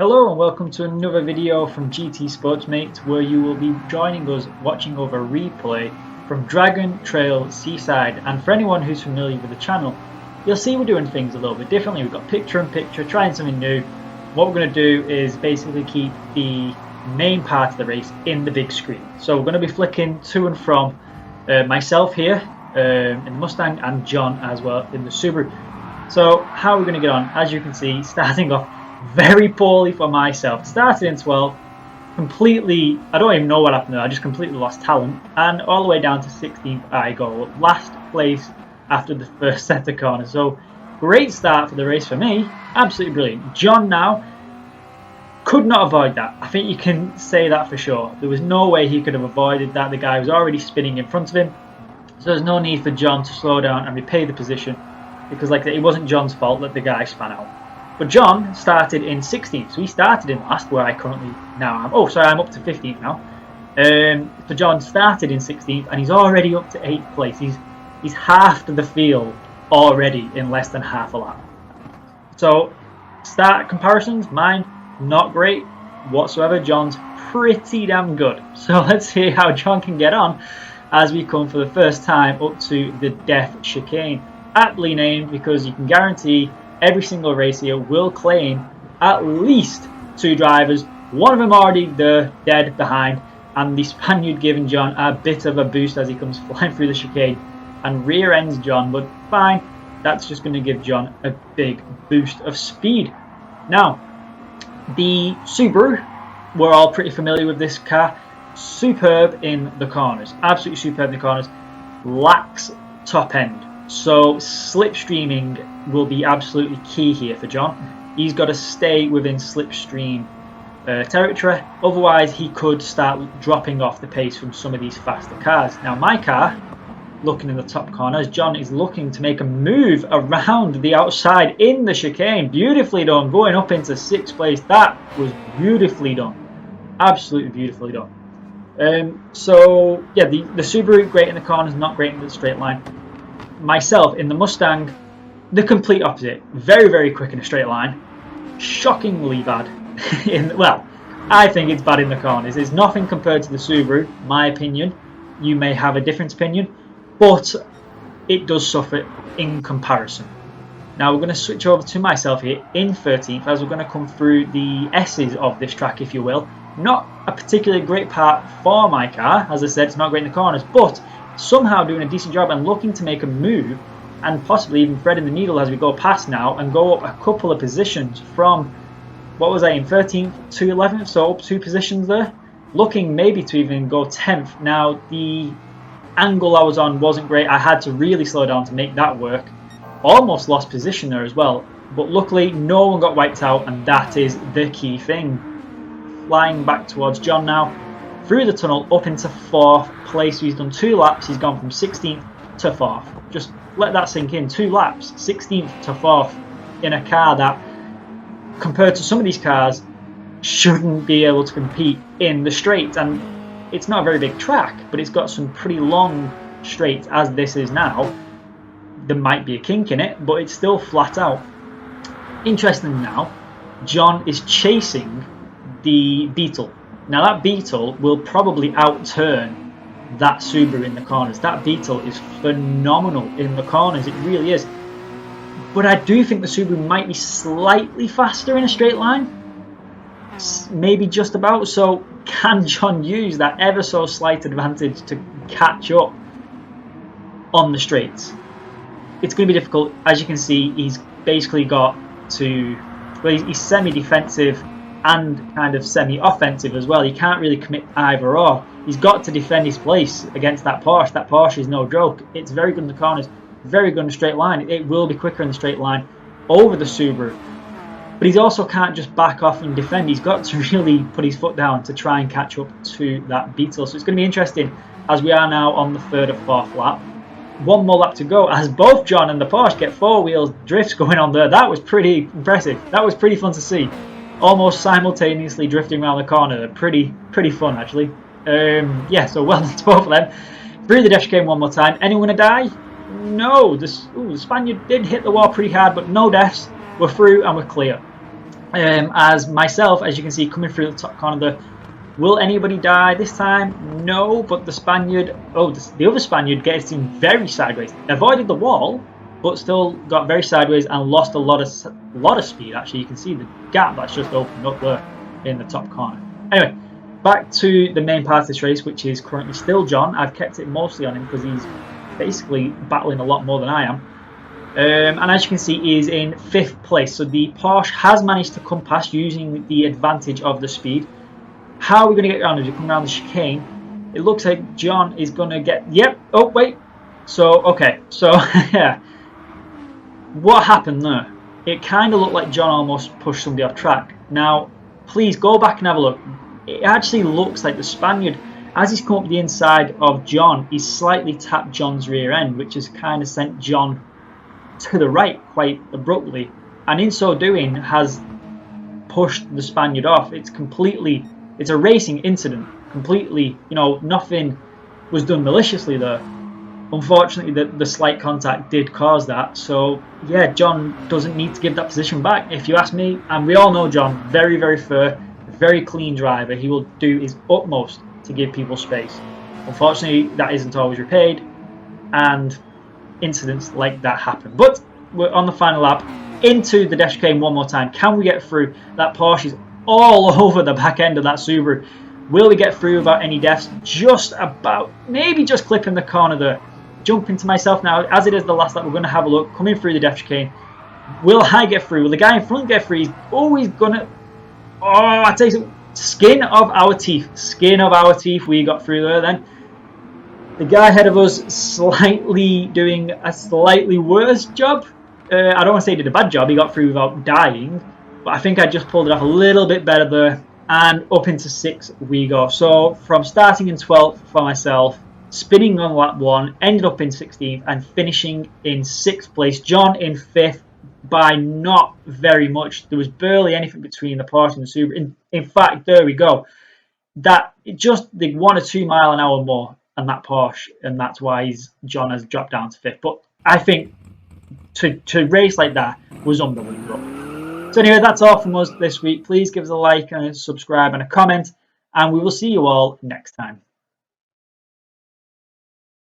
Hello and welcome to another video from GT Sportsmates, where you will be joining us watching over a replay from Dragon Trail Seaside. And for anyone who's familiar with the channel, you'll see we're doing things a little bit differently. We've got picture-in-picture, trying something new. What we're going to do is basically keep the main part of the race in the big screen. So we're going to be flicking to and from myself here in the Mustang and John as well in the Subaru. So how are we going to get on? As you can see, starting off very poorly for myself. Started in 12th, completely, I don't even know what happened there, I just completely lost talent, and all the way down to 16th I go, last place after the first set of corners. So great start for the race for me, absolutely brilliant. John now could not avoid that. I think you can say that for sure. There was no way he could have avoided that. The guy was already spinning in front of him, so there's no need for John to slow down and repay the position, because like it wasn't John's fault that the guy span out. But John started in 16th, so he started in last, where I currently now am. Oh, sorry, I'm up to 15th now. So John started in 16th, and he's already up to 8th place. He's half the field already in less than half a lap. So start comparisons, mine not great whatsoever. John's pretty damn good. So let's see how John can get on as we come for the first time up to the Death Chicane. Aptly named because you can guarantee every single race here will claim at least two drivers, one of them already dead behind, and the Spaniard giving John a bit of a boost as he comes flying through the chicane and rear ends John, but fine, that's just going to give John a big boost of speed. Now, the Subaru, we're all pretty familiar with this car, superb in the corners, absolutely superb in the corners, lacks top end. So slipstreaming will be absolutely key here for John. He's got to stay within slipstream territory, otherwise he could start dropping off the pace from some of these faster cars. Now my car, looking in the top corner, as John is looking to make a move around the outside in the chicane. Beautifully done, going up into 6th place. That was beautifully done, absolutely beautifully done. So yeah, the Subaru great in the corners, not great in the straight line. Myself in the Mustang, the complete opposite. Very, very quick in a straight line. Shockingly bad. Well, I think it's bad in the corners. It's nothing compared to the Subaru, my opinion. You may have a different opinion, but it does suffer in comparison. Now we're going to switch over to myself here in 13th, as we're going to come through the S's of this track, if you will. Not a particularly great part for my car. As I said, it's not great in the corners, but somehow doing a decent job and looking to make a move and possibly even threading the needle as we go past now and go up a couple of positions from, what was I, in 13th to 11th, so up 2 positions there, looking maybe to even go 10th. Now the angle I was on wasn't great, I had to really slow down to make that work. Almost lost position there as well, but luckily no one got wiped out, and that is the key thing. Flying back towards John now, through the tunnel up into 4th place. So he's done 2 laps, he's gone from 16th to 4th. Just let that sink in, 2 laps, 16th to 4th in a car that, compared to some of these cars, shouldn't be able to compete in the straights. And it's not a very big track, but it's got some pretty long straights as this is now. There might be a kink in it, but it's still flat out. Interesting now, John is chasing the Beetle. Now that Beetle will probably outturn that Subaru in the corners. That Beetle is phenomenal in the corners, it really is. But I do think the Subaru might be slightly faster in a straight line. Maybe just about. So can John use that ever so slight advantage to catch up on the straights? It's going to be difficult. As you can see, he's basically got to, well, he's semi-defensive and kind of semi-offensive as well. He can't really commit either or. He's got to defend his place against that Porsche. That Porsche is no joke. It's very good in the corners, very good in the straight line. It will be quicker in the straight line over the Subaru. But he also can't just back off and defend. He's got to really put his foot down to try and catch up to that Beetle. So it's going to be interesting as we are now on the 3rd or 4th lap. One more lap to go as both John and the Porsche get 4-wheel drifts going on there. That was pretty impressive. That was pretty fun to see. Almost simultaneously drifting around the corner. Pretty fun actually. Yeah, so well done to both of them. Through the dash came one more time. Anyone gonna die? No. The Spaniard did hit the wall pretty hard, but no deaths. We're through and we're clear. as myself, as you can see, coming through the top corner there. Will anybody die this time? No, but the Spaniard, the other Spaniard gets in very sideways. Avoided the wall, but still got very sideways and lost a lot of speed. Actually, you can see the gap that's just opened up there in the top corner. Anyway, back to the main part of this race, which is currently still John. I've kept it mostly on him because he's basically battling a lot more than I am. And as you can see, he is in 5th place. So the Porsche has managed to come past using the advantage of the speed. How are we going to get around as we come around the chicane? It looks like John is going to get... Yep. Oh, wait. So, okay. So, yeah. What happened there? It kind of looked like John almost pushed somebody off track. Now, please go back and have a look. It actually looks like the Spaniard, as he's come up the inside of John, he's slightly tapped John's rear end, which has kind of sent John to the right quite abruptly. And in so doing, has pushed the Spaniard off. It's a racing incident. Completely, nothing was done maliciously there. Unfortunately, the slight contact did cause that. So, yeah, John doesn't need to give that position back, if you ask me. And we all know John, very, very fair, very clean driver. He will do his utmost to give people space. Unfortunately, that isn't always repaid, and incidents like that happen. But we're on the final lap, into the dash cam one more time. Can we get through? That Porsche is all over the back end of that Subaru. Will we get through without any deaths? Just about, maybe just clipping the corner there. Jumping to myself now, as it is the last lap, we're going to have a look, coming through the dash chicane. Will I get through? Will the guy in front get through? He's always going to... Oh, I tell you, skin of our teeth. Skin of our teeth, we got through there then. The guy ahead of us doing a slightly worse job. I don't want to say he did a bad job. He got through without dying. But I think I just pulled it off a little bit better there. And up into 6th we go. So from starting in 12th for myself, spinning on lap 1, ended up in 16th and finishing in 6th place. John in 5th by not very much. There was barely anything between the Porsche and the Subaru. In fact, there we go. That just the 1 or 2 mile an hour more on that Porsche, and that's why John has dropped down to 5th. But I think to race like that was unbelievable. So anyway, that's all from us this week. Please give us a like and a subscribe and a comment, and we will see you all next time.